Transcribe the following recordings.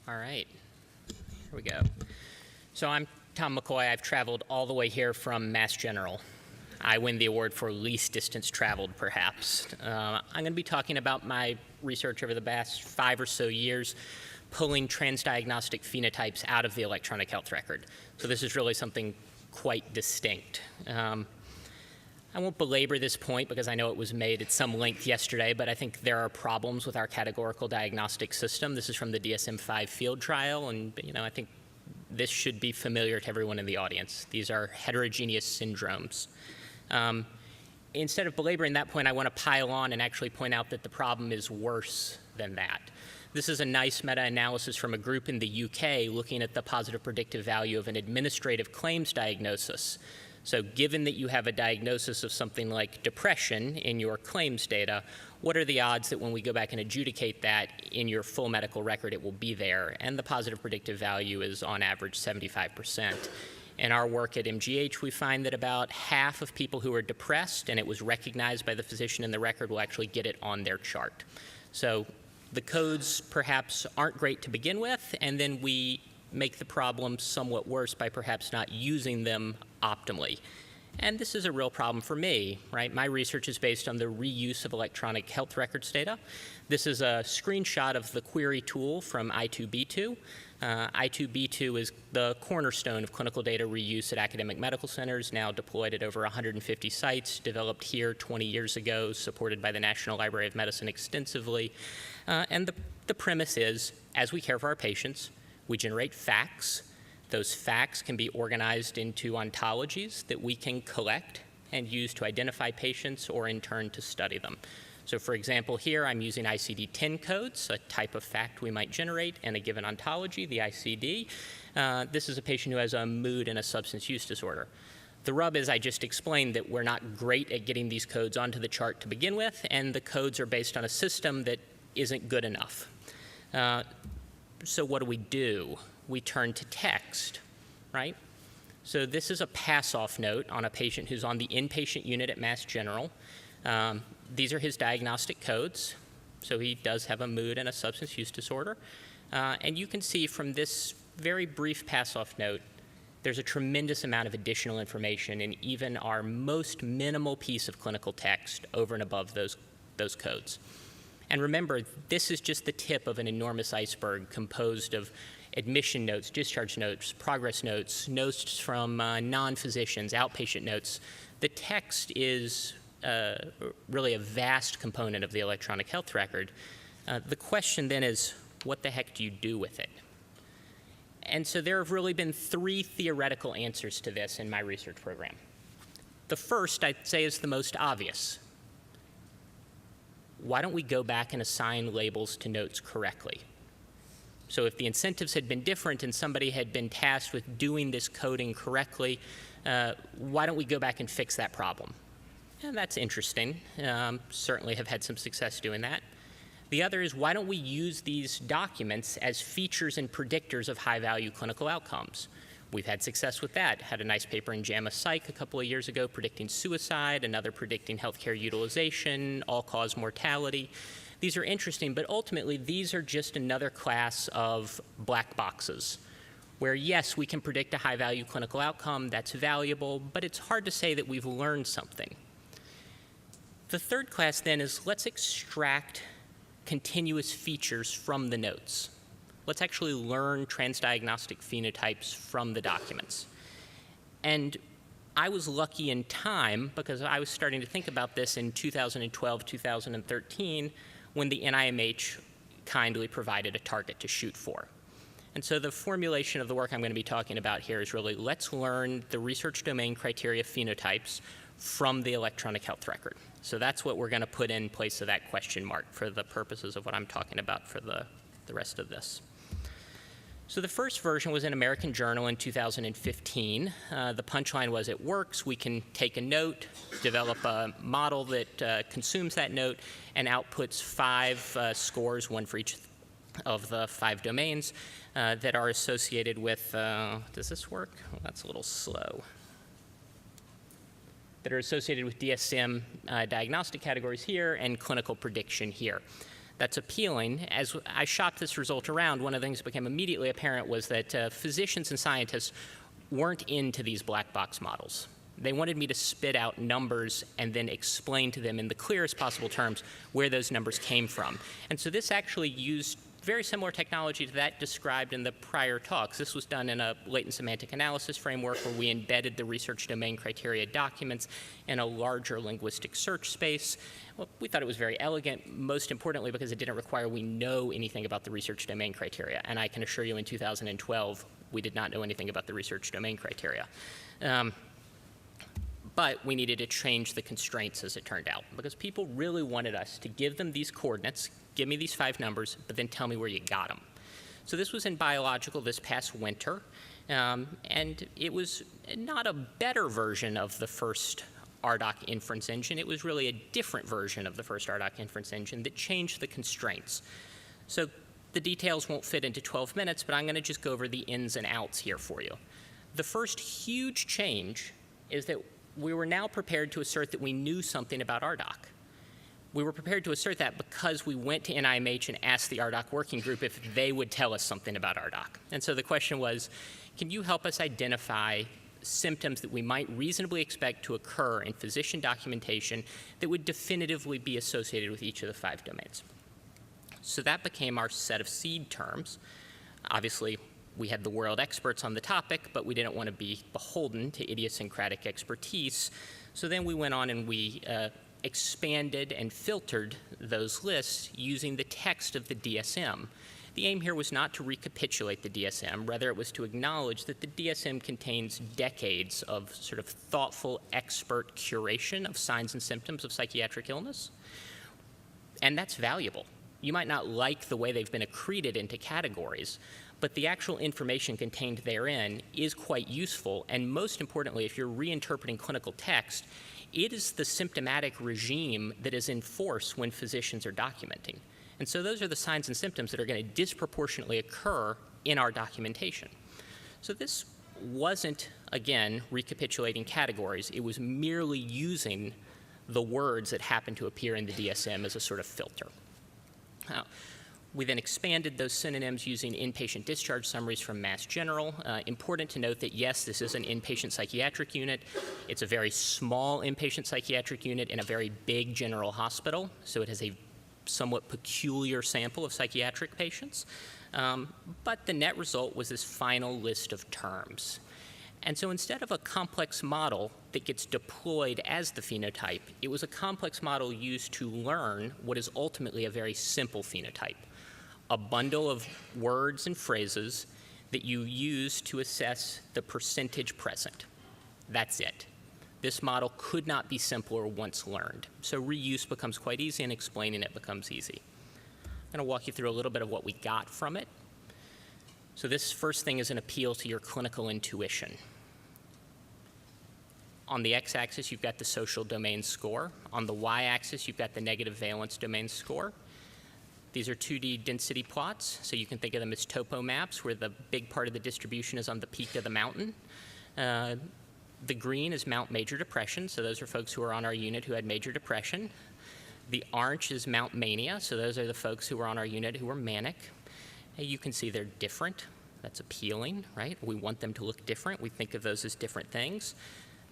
All right, here we go. So I'm Tom McCoy. I've traveled all the way here from Mass General. I win the award for least distance traveled, perhaps. I'm going to be talking about my research over the past 5 or so years, pulling transdiagnostic phenotypes out of the electronic health record. So this is really something quite distinct. I won't belabor this point because I know it was made at some length yesterday, but I think there are problems with our categorical diagnostic system. This is from the DSM-5 field trial, and I think this should be familiar to everyone in the audience. These are heterogeneous syndromes. Instead of belaboring that point, I want to pile on and actually point out that the problem is worse than that. This is a nice meta-analysis from a group in the UK looking at the positive predictive value of an administrative claims diagnosis. So given that you have a diagnosis of something like depression in your claims data, what are the odds that when we go back and adjudicate that in your full medical record, it will be there? And the positive predictive value is on average 75%. In our work at MGH, we find that about half of people who are depressed and it was recognized by the physician in the record will actually get it on their chart. So the codes perhaps aren't great to begin with, and then we make the problem somewhat worse by perhaps not using them optimally. And this is a real problem for me, right? My research is based on the reuse of electronic health records data. This is a screenshot of the query tool from I2B2. I2B2 is the cornerstone of clinical data reuse at academic medical centers, now deployed at over 150 sites, developed here 20 years ago, supported by the National Library of Medicine extensively. And the premise is, as we care for our patients, we generate facts. Those facts can be organized into ontologies that we can collect and use to identify patients or in turn to study them. So for example, here I'm using ICD-10 codes, a type of fact we might generate in a given ontology, the ICD. This is a patient who has a mood and a substance use disorder. The rub is I just explained that we're not great at getting these codes onto the chart to begin with, and the codes are based on a system that isn't good enough. So what do? We turn to text, right? So this is a pass-off note on a patient who's on the inpatient unit at Mass General. These are his diagnostic codes. So he does have a mood and a substance use disorder. And you can see from this very brief pass-off note, there's a tremendous amount of additional information in even our most minimal piece of clinical text over and above those codes. And remember, this is just the tip of an enormous iceberg composed of admission notes, discharge notes, progress notes, notes from non-physicians, outpatient notes. The text is really a vast component of the electronic health record. The question then is, what the heck do you do with it? And so there have really been 3 theoretical answers to this in my research program. The first, I'd say, is the most obvious. Why don't we go back and assign labels to notes correctly? So if the incentives had been different and somebody had been tasked with doing this coding correctly, why don't we go back and fix that problem? And that's interesting. Certainly have had some success doing that. The other is, why don't we use these documents as features and predictors of high-value clinical outcomes? We've had success with that. Had a nice paper in JAMA Psych a couple of years ago predicting suicide, another predicting healthcare utilization, all-cause mortality. These are interesting, but ultimately these are just another class of black boxes where, yes, we can predict a high-value clinical outcome, that's valuable, but it's hard to say that we've learned something. The third class then is, let's extract continuous features from the notes. Let's actually learn transdiagnostic phenotypes from the documents. And I was lucky in time because I was starting to think about this in 2012, 2013, when the NIMH kindly provided a target to shoot for. And so the formulation of the work I'm going to be talking about here is really, let's learn the research domain criteria phenotypes from the electronic health record. So that's what we're going to put in place of that question mark for the purposes of what I'm talking about for the rest of this. So the first version was in American Journal in 2015. The punchline was, it works. We can take a note, develop a model that consumes that note, and outputs 5 scores, 1 for each of the 5 domains that are associated with, does this work? Well, that's a little slow. That are associated with DSM diagnostic categories here and clinical prediction here. That's appealing. As I shopped this result around, one of the things that became immediately apparent was that physicians and scientists weren't into these black box models. They wanted me to spit out numbers and then explain to them in the clearest possible terms where those numbers came from. And so this actually used very similar technology to that described in the prior talks. This was done in a latent semantic analysis framework where we embedded the research domain criteria documents in a larger linguistic search space. Well, we thought it was very elegant, most importantly because it didn't require we know anything about the research domain criteria. And I can assure you in 2012, we did not know anything about the research domain criteria. But we needed to change the constraints, as it turned out, because people really wanted us to give them these coordinates, give me these 5 numbers, but then tell me where you got them. So this was in biological this past winter, and it was not a better version of the first RDoC inference engine. It was really a different version of the first RDoC inference engine that changed the constraints. So the details won't fit into 12 minutes, but I'm going to just go over the ins and outs here for you. The first huge change is that we were now prepared to assert that we knew something about RDoC. We were prepared to assert that because we went to NIMH and asked the RDoC working group if they would tell us something about RDoC. And so the question was, can you help us identify symptoms that we might reasonably expect to occur in physician documentation that would definitively be associated with each of the 5 domains? So that became our set of seed terms. Obviously, we had the world experts on the topic, but we didn't want to be beholden to idiosyncratic expertise. So then we went on and we expanded and filtered those lists using the text of the DSM. The aim here was not to recapitulate the DSM, rather it was to acknowledge that the DSM contains decades of sort of thoughtful expert curation of signs and symptoms of psychiatric illness, and that's valuable. You might not like the way they've been accreted into categories, but the actual information contained therein is quite useful, and most importantly, if you're reinterpreting clinical text, it is the symptomatic regime that is in force when physicians are documenting. And so those are the signs and symptoms that are going to disproportionately occur in our documentation. So this wasn't, again, recapitulating categories. It was merely using the words that happen to appear in the DSM as a sort of filter. Now, we then expanded those synonyms using inpatient discharge summaries from Mass General. Important to note that, yes, this is an inpatient psychiatric unit. It's a very small inpatient psychiatric unit in a very big general hospital, so it has a somewhat peculiar sample of psychiatric patients. But the net result was this final list of terms. And so instead of a complex model that gets deployed as the phenotype, it was a complex model used to learn what is ultimately a very simple phenotype. A bundle of words and phrases that you use to assess the percentage present. That's it. This model could not be simpler once learned. So reuse becomes quite easy and explaining it becomes easy. I'm going to walk you through a little bit of what we got from it. So this first thing is an appeal to your clinical intuition. On the x-axis, you've got the social domain score. On the y-axis, you've got the negative valence domain score. These are 2D density plots, so you can think of them as topo maps where the big part of the distribution is on the peak of the mountain. The green is Mount Major Depression, so those are folks who are on our unit who had major depression. The orange is Mount Mania, so those are the folks who were on our unit who were manic. And you can see they're different. That's appealing, right? We want them to look different. We think of those as different things.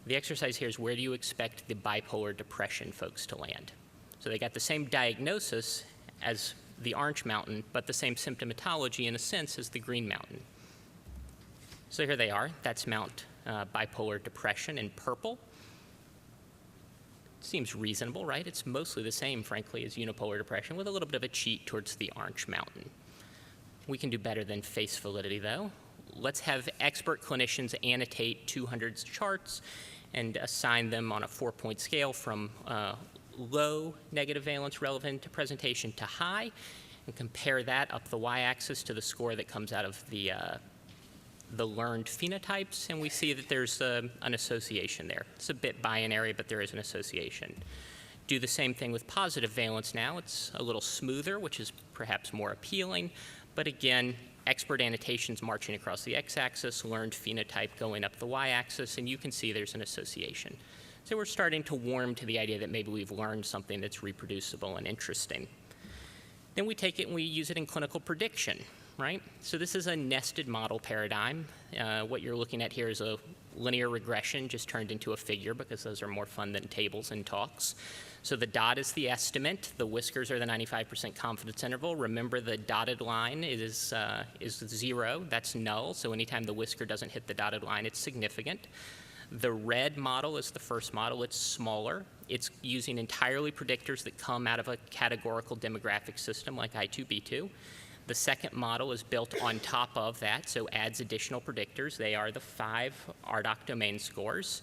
The exercise here is where do you expect the bipolar depression folks to land? So they got the same diagnosis as the orange mountain, but the same symptomatology in a sense as the green mountain. So here they are. That's Mount bipolar depression in purple. Seems reasonable, right? It's mostly the same, frankly, as unipolar depression with a little bit of a cheat towards the orange mountain. We can do better than face validity, though. Let's have expert clinicians annotate 200 charts and assign them on a 4-point scale from low negative valence relevant to presentation to high, and compare that up the y-axis to the score that comes out of the learned phenotypes, and we see that there's an association there. It's a bit binary, but there is an association. Do the same thing with positive valence now. It's a little smoother, which is perhaps more appealing, but again, expert annotations marching across the x-axis, learned phenotype going up the y-axis, and you can see there's an association. So we're starting to warm to the idea that maybe we've learned something that's reproducible and interesting. Then we take it and we use it in clinical prediction, right? So this is a nested model paradigm. What you're looking at here is a linear regression just turned into a figure because those are more fun than tables and talks. So the dot is the estimate. The whiskers are the 95% confidence interval. Remember, the dotted line is 0. That's null. So anytime the whisker doesn't hit the dotted line, it's significant. The red model is the first model. It's smaller. It's using entirely predictors that come out of a categorical demographic system like I2B2. The second model is built on top of that, so adds additional predictors. They are the 5 RDoC domain scores.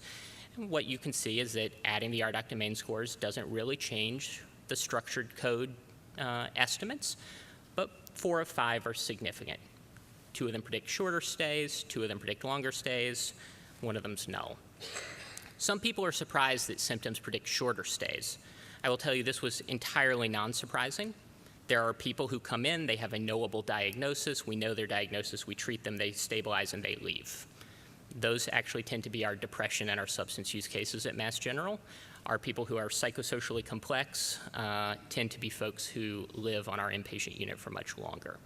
And what you can see is that adding the RDoC domain scores doesn't really change the structured code estimates, but 4 of 5 are significant. 2 of them predict shorter stays, 2 of them predict longer stays, 1 of them's null. Some people are surprised that symptoms predict shorter stays. I will tell you this was entirely non-surprising. There are people who come in, they have a knowable diagnosis, we know their diagnosis, we treat them, they stabilize, and they leave. Those actually tend to be our depression and our substance use cases at Mass General. Our people who are psychosocially complex tend to be folks who live on our inpatient unit for much longer.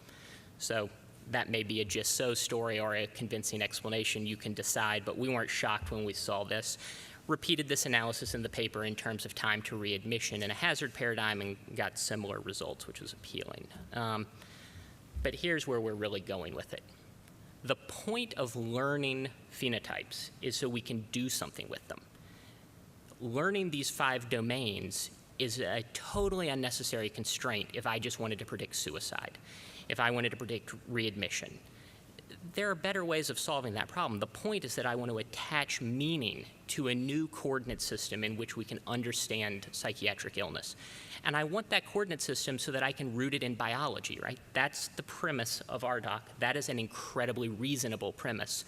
So that may be a just so story or a convincing explanation, you can decide, but we weren't shocked when we saw this. Repeated this analysis in the paper in terms of time to readmission in a hazard paradigm and got similar results, which was appealing. But here's where we're really going with it. The point of learning phenotypes is so we can do something with them. Learning these 5 domains is a totally unnecessary constraint if I just wanted to predict suicide, if I wanted to predict readmission. There are better ways of solving that problem. The point is that I want to attach meaning to a new coordinate system in which we can understand psychiatric illness. And I want that coordinate system so that I can root it in biology, right? That's the premise of RDoC. That is an incredibly reasonable premise.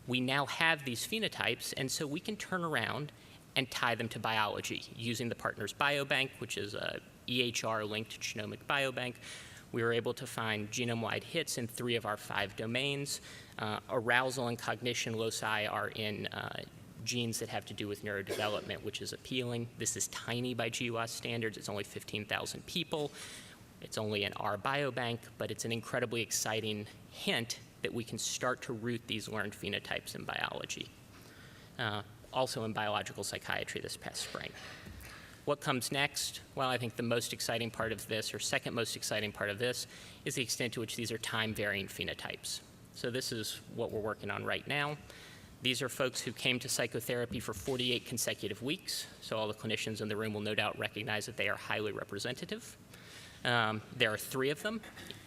We now have these phenotypes, and so we can turn around and tie them to biology using the Partners Biobank, which is a EHR-linked genomic biobank. We were able to find genome-wide hits in 3 of our 5 domains. Arousal and cognition loci are in genes that have to do with neurodevelopment, which is appealing. This is tiny by GWAS standards. It's only 15,000 people. It's only in our biobank, but it's an incredibly exciting hint that we can start to root these learned phenotypes in biology. Also in biological psychiatry this past spring. What comes next? Well, I think the most exciting part of this, or second most exciting part of this, is the extent to which these are time-varying phenotypes. So this is what we're working on right now. These are folks who came to psychotherapy for 48 consecutive weeks, so all the clinicians in the room will no doubt recognize that they are highly representative. There are 3 of them,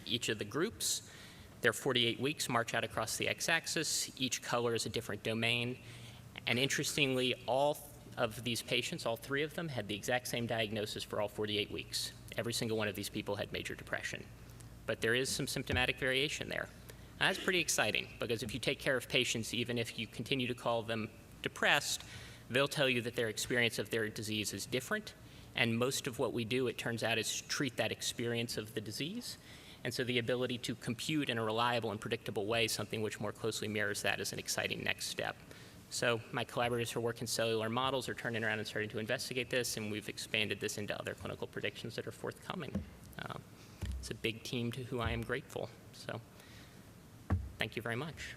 each of the groups. Their 48 weeks march out across the x-axis. Each color is a different domain. And interestingly, all of these patients, all 3 of them, had the exact same diagnosis for all 48 weeks. Every single one of these people had major depression. But there is some symptomatic variation there. And that's pretty exciting, because if you take care of patients, even if you continue to call them depressed, they'll tell you that their experience of their disease is different. And most of what we do, it turns out, is treat that experience of the disease. And so the ability to compute in a reliable and predictable way something which more closely mirrors that is an exciting next step. So my collaborators who work in cellular models are turning around and starting to investigate this, and we've expanded this into other clinical predictions that are forthcoming. It's a big team to who I am grateful. So thank you very much.